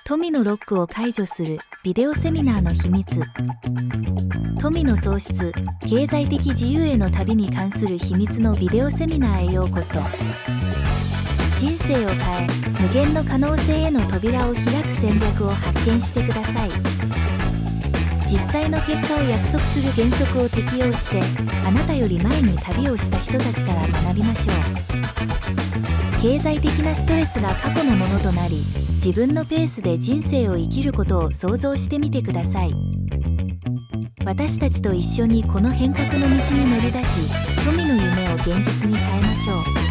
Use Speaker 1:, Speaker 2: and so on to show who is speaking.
Speaker 1: 富のロックを解除するビデオセミナーの秘密。富の創出、経済的自由への旅に関する秘密のビデオセミナーへようこそ。人生を変え、無限の可能性への扉を開く戦略を発見してください。実際の結果を約束する原則を適用して、あなたより前に旅をした人たちから学びましょう。経済的なストレスが過去のものとなり、自分のペースで人生を生きることを想像してみてください。私たちと一緒にこの変革の道に乗り出し、富の夢を現実に変えましょう。